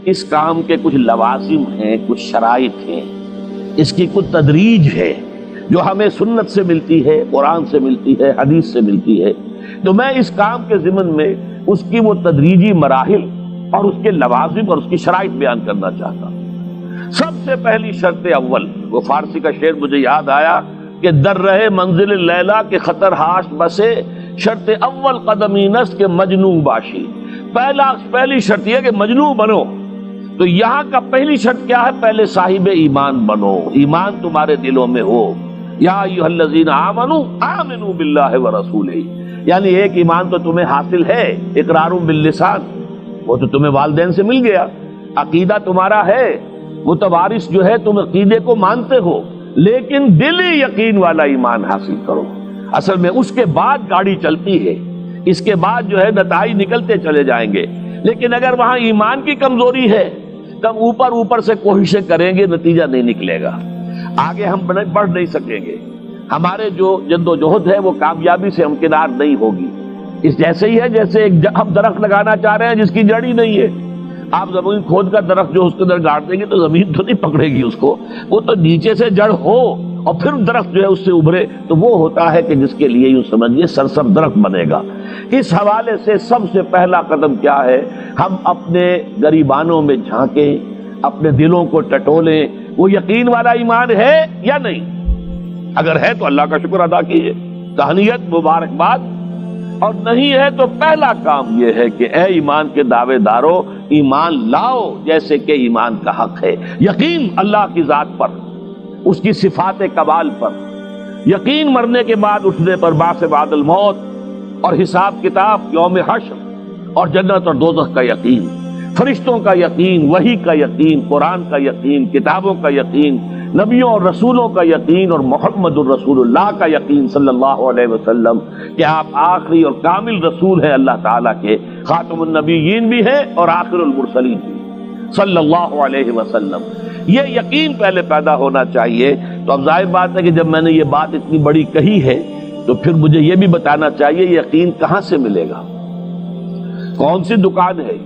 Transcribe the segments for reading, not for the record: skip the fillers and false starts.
اس کام کے کچھ لوازم ہیں، کچھ شرائط ہیں، اس کی کچھ تدریج ہے جو ہمیں سنت سے ملتی ہے، قرآن سے ملتی ہے، حدیث سے ملتی ہے۔ تو میں اس کام کے ضمن میں اس کی وہ تدریجی مراحل اور اس کے لوازم اور اس کی شرائط بیان کرنا چاہتا ہوں۔ سب سے پہلی شرط اول، وہ فارسی کا شعر مجھے یاد آیا کہ در رہے منزل لیلا کے خطر ہاش بسے، شرط اول قدمی نست کے مجنوں باشی۔ پہلی شرط یہ کہ مجنوں بنو۔ تو یہاں کا پہلی شرط کیا ہے؟ پہلے صاحب ایمان بنو، ایمان تمہارے دلوں میں ہو۔ یا ایھا الذین آمنوا آمنوا باللہ ورسولہ، یعنی ایک ایمان تو تمہیں حاصل ہے، اقرار باللسان، وہ تو تمہیں والدین سے مل گیا، عقیدہ تمہارا ہے، متوارث جو ہے تم عقیدے کو مانتے ہو، لیکن دلی یقین والا ایمان حاصل کرو۔ اصل میں اس کے بعد گاڑی چلتی ہے، اس کے بعد جو ہے نتائج نکلتے چلے جائیں گے، لیکن اگر وہاں ایمان کی کمزوری ہے تب اوپر سے کوششیں کریں گے، نتیجہ نہیں نکلے گا، آگے ہم بڑھ نہیں سکیں گے، ہمارے جو جد و جہد ہے وہ کامیابی سے ہمکنار نہیں ہوگی۔ اس جیسے ہی ہے جیسے ہم درخت لگانا چاہ رہے ہیں جس کی جڑ ہی نہیں ہے، آپ زمین کھود کر درخت جو اس کے اندر گاڑ دیں گے تو زمین تو نہیں پکڑے گی اس کو، وہ تو نیچے سے جڑ ہو اور پھر درخت جو ہے اس سے ابھرے، تو وہ ہوتا ہے کہ جس کے لیے یوں سمجھیے سرسبز درخت بنے گا۔ اس حوالے سے سب سے پہلا قدم کیا ہے؟ ہم اپنے گریبانوں میں جھانکیں، اپنے دلوں کو ٹٹولیں، وہ یقین والا ایمان ہے یا نہیں؟ اگر ہے تو اللہ کا شکر ادا کیجیے، تہنیت، مبارکباد، اور نہیں ہے تو پہلا کام یہ ہے کہ اے ایمان کے دعوے دارو، ایمان لاؤ جیسے کہ ایمان کا حق ہے۔ یقین اللہ کی ذات پر، اس کی صفات کمال پر، یقین مرنے کے بعد اٹھنے پر، بعث بعد الموت اور حساب کتاب، یوم حشر اور جنت اور دوزخ کا یقین، فرشتوں کا یقین، وحی کا یقین، قرآن کا یقین، کتابوں کا یقین، نبیوں اور رسولوں کا یقین، اور محمد الرسول اللہ کا یقین صلی اللہ علیہ وسلم کہ آپ آخری اور کامل رسول ہیں اللہ تعالیٰ کے، خاتم النبیین بھی ہیں اور آخر المرسلین بھی صلی اللہ علیہ وسلم۔ یہ یقین پہلے پیدا ہونا چاہیے۔ تو اب ظاہر بات ہے کہ جب میں نے یہ بات اتنی بڑی کہی ہے تو پھر مجھے یہ بھی بتانا چاہیے یقین کہاں سے ملے گا، کون سی دکان ہے،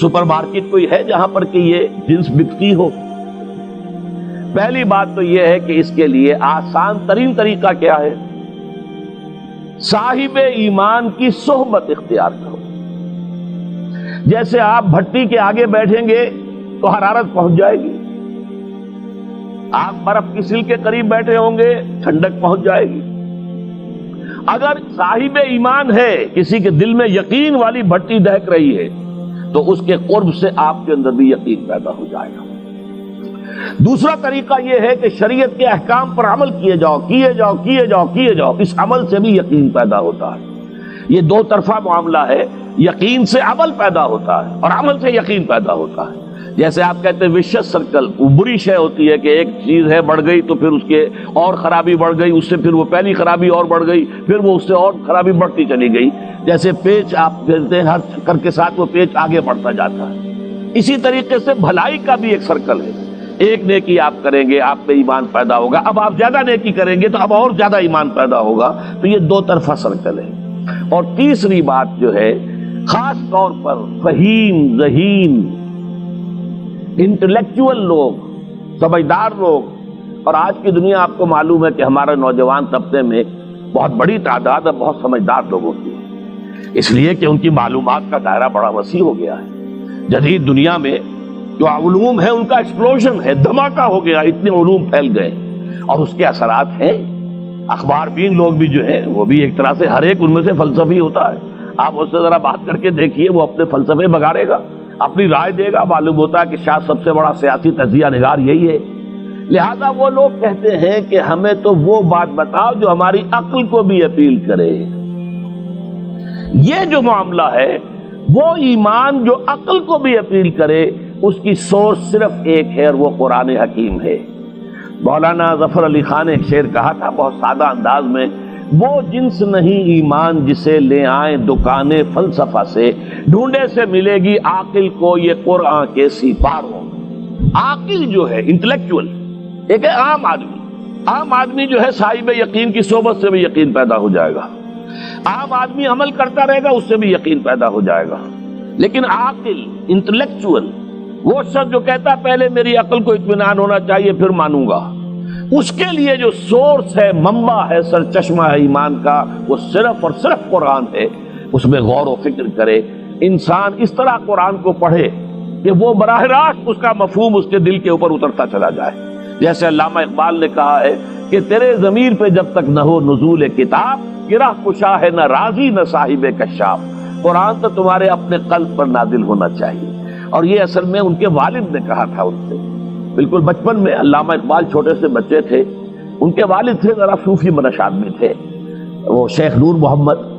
سپر مارکیٹ کوئی ہے جہاں پر کہ یہ جنس بکتی ہو؟ پہلی بات تو یہ ہے کہ اس کے لیے آسان ترین طریقہ کیا ہے؟ صاحب ایمان کی صحبت اختیار کرو۔ جیسے آپ بھٹی کے آگے بیٹھیں گے تو حرارت پہنچ جائے گی، آپ برف کی سل کے قریب بیٹھے ہوں گے ٹھنڈک پہنچ جائے گی۔ اگر صاحب ایمان ہے، کسی کے دل میں یقین والی بھٹی دہک رہی ہے، تو اس کے قرب سے آپ کے اندر بھی یقین پیدا ہو جائے گا۔ دوسرا طریقہ یہ ہے کہ شریعت کے احکام پر عمل کیے جاؤ، کیے جاؤ، کیے جاؤ، کیے جاؤ، اس عمل سے بھی یقین پیدا ہوتا ہے۔ یہ دو طرفہ معاملہ ہے، یقین سے عمل پیدا ہوتا ہے اور عمل سے یقین پیدا ہوتا ہے۔ جیسے آپ کہتے ہیں وشیس سرکل، وہ بری شے ہوتی ہے کہ ایک چیز ہے بڑھ گئی تو پھر اس کے اور خرابی بڑھ گئی، اس سے پھر وہ پہلی خرابی اور بڑھ گئی، پھر وہ اس سے اور خرابی بڑھتی چلی گئی۔ جیسے پیچ آپ کہتے ہیں ہر چکر کے ساتھ وہ پیچ آگے بڑھتا جاتا ہے، اسی طریقے سے بھلائی کا بھی ایک سرکل ہے۔ ایک نیکی آپ کریں گے آپ میں ایمان پیدا ہوگا، اب آپ زیادہ نیکی کریں گے تو اب اور زیادہ ایمان پیدا ہوگا، تو یہ دو طرفہ سرکل ہے۔ اور تیسری بات جو ہے، خاص طور پر فہیم، ذہین، انٹلیکچوئل لوگ، سمجھدار لوگ، اور آج کی دنیا آپ کو معلوم ہے کہ ہمارے نوجوان طبقے میں بہت بڑی تعداد ہے بہت سمجھدار لوگوں کی، اس لیے کہ ان کی معلومات کا دائرہ بڑا وسیع ہو گیا ہے۔ جدید دنیا میں جو علوم ہے ان کا ایکسپلوژن ہے، دھماکہ ہو گیا، اتنے علوم پھیل گئے اور اس کے اثرات ہیں۔ اخبار بین لوگ بھی جو ہیں وہ بھی ایک طرح سے ہر ایک ان میں سے فلسفی ہوتا ہے، آپ اس سے ذرا بات کر کے دیکھیے، وہ اپنے فلسفے بگاڑے گا، اپنی رائے دے گا، معلوم ہوتا ہے کہ شاید سب سے بڑا سیاسی تجزیہ نگار یہی ہے۔ لہذا وہ لوگ کہتے ہیں کہ ہمیں تو وہ بات بتاؤ جو ہماری عقل کو بھی اپیل کرے۔ یہ جو معاملہ ہے وہ ایمان جو عقل کو بھی اپیل کرے، اس کی سورس صرف ایک ہے اور وہ قرآن حکیم ہے۔ مولانا ظفر علی خان نے ایک شعر کہا تھا بہت سادہ انداز میں، وہ جنس نہیں ایمان جسے لے آئیں دکانیں فلسفہ سے، ڈھونڈے سے ملے گی عاقل کو یہ قرآن کے سپاروں۔ عاقل جو ہے انٹلیکچوئل، ایک ہے عام آدمی جو ہے صاحب یقین کی صحبت سے بھی یقین پیدا ہو جائے گا، عام آدمی عمل کرتا رہے گا اس سے بھی یقین پیدا ہو جائے گا، لیکن عاقل، انٹلیکچوئل، وہ شخص جو کہتا ہے پہلے میری عقل کو اطمینان ہونا چاہیے پھر مانوں گا، اس کے لیے جو سورس ہے، منبع ہے، سرچشمہ ہے ایمان کا، وہ صرف اور صرف قرآن ہے۔ اس میں غور و فکر کرے، انسان اس طرح قرآن کو پڑھے کہ وہ براہ راست اس کا مفہوم اس کے دل کے اوپر اترتا چلا جائے۔ جیسے علامہ اقبال نے کہا ہے کہ تیرے ضمیر پہ جب تک نہ ہو نزول کتاب، گرہ کشا ہے نہ راضی نہ صاحب کشاف۔ قرآن تو تمہارے اپنے قلب پر نازل ہونا چاہیے۔ اور یہ اصل میں ان کے والد نے کہا تھا ان سے، بالکل بچپن میں۔ علامہ اقبال چھوٹے سے بچے تھے، ان کے والد تھے ذرا صوفی منش آدمی تھے، وہ شیخ نور محمد۔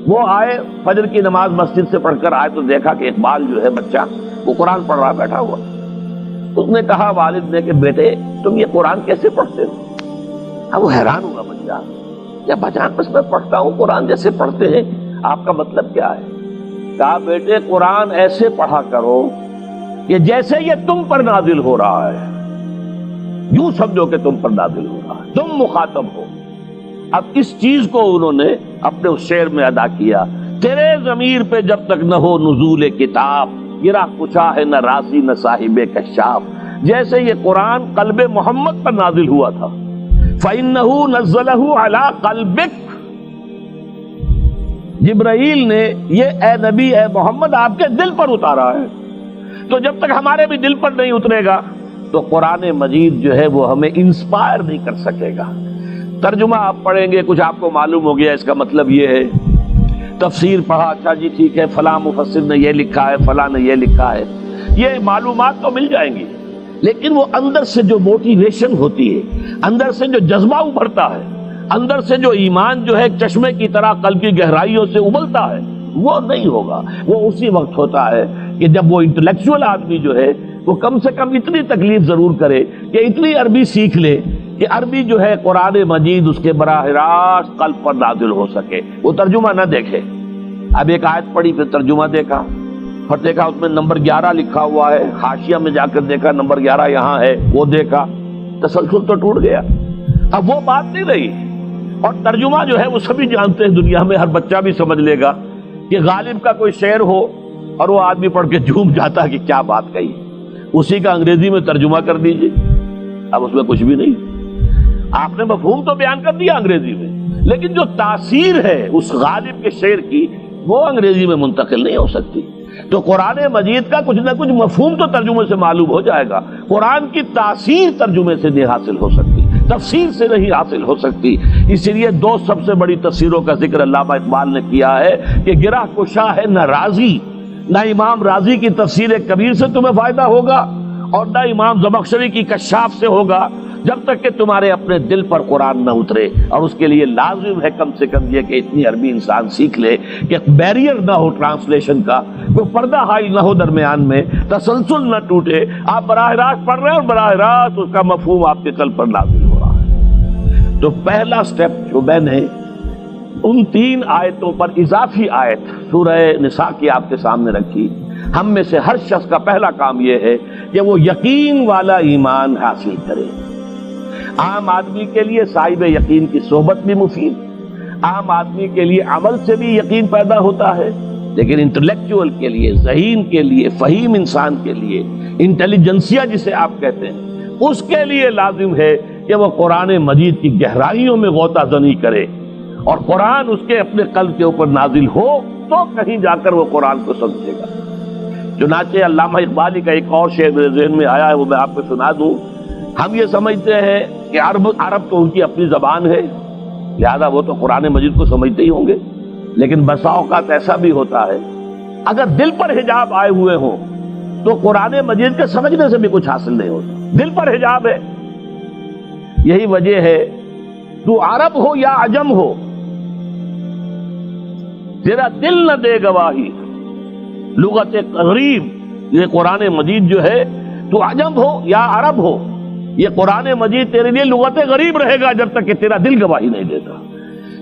وہ آئے فجر کی نماز مسجد سے پڑھ کر آئے تو دیکھا کہ اقبال جو ہے بچہ وہ قرآن پڑھ رہا بیٹھا ہوا۔ اس نے کہا والد نے کہ بیٹے تم یہ قرآن کیسے پڑھتے ہو؟ اب وہ حیران ہوا بچہ، یا بجان بس میں پڑھتا ہوں قرآن جیسے پڑھتے ہیں، آپ کا مطلب کیا ہے؟ کہا بیٹے قرآن ایسے پڑھا کرو کہ جیسے یہ تم پر نازل ہو رہا ہے، یوں سمجھو کہ تم پر نازل ہو رہا ہے، تم مخاطب ہو۔ اب اس چیز کو انہوں نے اپنے اس شعر میں ادا کیا، تیرے ضمیر پہ جب تک نہ ہو نزول کتاب، گرہ کشا ہے نہ راضی نہ صاحب کشاف۔ جیسے یہ قرآن قلب محمد پر نازل ہوا تھا، فَإِنَّهُ نَزَّلَهُ عَلَىٰ قَلْبِكَ، جبرائیل نے یہ اے نبی اے محمد آپ کے دل پر اتارا ہے۔ تو جب تک ہمارے بھی دل پر نہیں اترے گا تو قرآن مجید جو ہے وہ ہمیں انسپائر نہیں کر سکے گا۔ ترجمہ آپ پڑھیں گے، کچھ آپ کو معلوم ہو گیا اس کا مطلب یہ ہے، تفسیر پڑھا، اچھا جی ٹھیک ہے فلاں مفسر نے یہ لکھا ہے، فلاں نے یہ لکھا ہے، یہ معلومات تو مل جائیں گی، لیکن وہ اندر سے جو موٹیویشن ہوتی ہے، اندر سے جو جذبہ ابھرتا ہے، اندر سے جو ایمان جو ہے ایک چشمے کی طرح قلب کی گہرائیوں سے ابلتا ہے، وہ نہیں ہوگا۔ وہ اسی وقت ہوتا ہے کہ جب وہ انٹلیکچوئل آدمی جو ہے وہ کم سے کم اتنی تکلیف ضرور کرے کہ اتنی عربی سیکھ لے کہ عربی جو ہے قرآن مجید اس کے براہ راست قلب پر نازل ہو سکے، وہ ترجمہ نہ دیکھے۔ اب ایک آیت پڑھی پھر ترجمہ دیکھا، پھر دیکھا اس میں نمبر 11 لکھا ہوا ہے، حاشیہ میں جا کر دیکھا نمبر 11 یہاں ہے، وہ دیکھا، تسلسل تو ٹوٹ گیا۔ اب وہ بات نہیں رہی۔ اور ترجمہ جو ہے وہ سبھی جانتے ہیں، دنیا میں ہر بچہ بھی سمجھ لے گا کہ غالب کا کوئی شعر ہو اور وہ آدمی پڑھ کے جھوم جاتا ہے کہ کیا بات کہی، اسی کا انگریزی میں ترجمہ کر دیجئے، اب اس میں کچھ بھی نہیں۔ آپ نے مفہوم تو بیان کر دیا انگریزی میں، لیکن جو تاثیر ہے اس غالب کے شعر کی وہ انگریزی میں منتقل نہیں ہو سکتی۔ تو قرآن مجید کا کچھ نہ کچھ مفہوم تو ترجمے سے معلوم ہو جائے گا، قرآن کی تاثیر ترجمے سے نہیں حاصل ہو سکتی، تفسیر سے نہیں حاصل ہو سکتی۔ اسی لیے دو سب سے بڑی تفسیروں کا ذکر علامہ اقبال نے کیا ہے کہ گرہ کشا ہے نہ راضی، نہ امام راضی کی تفسیر کبیر سے تمہیں فائدہ ہوگا اور نہ امام زمخشری کی کشاف سے ہوگا، جب تک کہ تمہارے اپنے دل پر قرآن نہ اترے۔ اور اس کے لیے لازم ہے کم سے کم یہ کہ اتنی عربی انسان سیکھ لے کہ بیریئر نہ ہو ٹرانسلیشن کا، کوئی پردہ حائل نہ ہو درمیان میں، تسلسل نہ ٹوٹے، آپ براہ راست پڑھ رہے ہیں اور براہ راست اس کا مفہوم آپ کے قلب پر نازل ہو رہا ہے۔ تو پہلا سٹیپ جو میں نے ان 3 آیتوں پر اضافی آیت سورہ نساء کی آپ کے سامنے رکھی، ہم میں سے ہر شخص کا پہلا کام یہ ہے کہ وہ یقین والا ایمان حاصل کرے۔ عام آدمی کے لیے صاحب یقین کی صحبت بھی مفید، عام آدمی کے لیے عمل سے بھی یقین پیدا ہوتا ہے، لیکن انٹلیکچوئل کے لیے، ذہین کے لیے، فہیم انسان کے لیے، انٹیلیجنسیا جسے آپ کہتے ہیں، اس کے لیے لازم ہے کہ وہ قرآن مجید کی گہرائیوں میں غوطہ زنی کرے اور قرآن اس کے اپنے قلب کے اوپر نازل ہو تو کہیں جا کر وہ قرآن کو سمجھے گا۔ چنانچہ علامہ اقبالی کا ایک اور شعر میرے ذہن میں آیا ہے، وہ میں آپ کو سنا دوں۔ ہم یہ سمجھتے ہیں کہ عرب تو ان کی اپنی زبان ہے، لہذا وہ تو قرآن مجید کو سمجھتے ہی ہوں گے، لیکن بسا اوقات ایسا بھی ہوتا ہے اگر دل پر حجاب آئے ہوئے ہوں تو قرآن مجید کے سمجھنے سے بھی کچھ حاصل نہیں ہوتا، دل پر حجاب ہے۔ یہی وجہ ہے تو عرب ہو یا عجم ہو، تیرا دل نہ دے گواہی، لغت غریب یہ قرآن مجید جو ہے، تو عجم ہو یا عرب ہو، یہ قرآن مجید تیرے لیے لغت غریب رہے گا جب تک کہ تیرا دل گواہی نہیں دیتا۔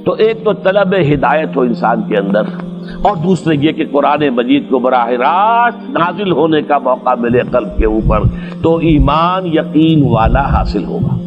تو ایک تو طلب ہدایت ہو انسان کے اندر، اور دوسرے یہ کہ قرآن مجید کو براہ راست نازل ہونے کا موقع ملے قلب کے اوپر، تو ایمان یقین والا حاصل ہوگا۔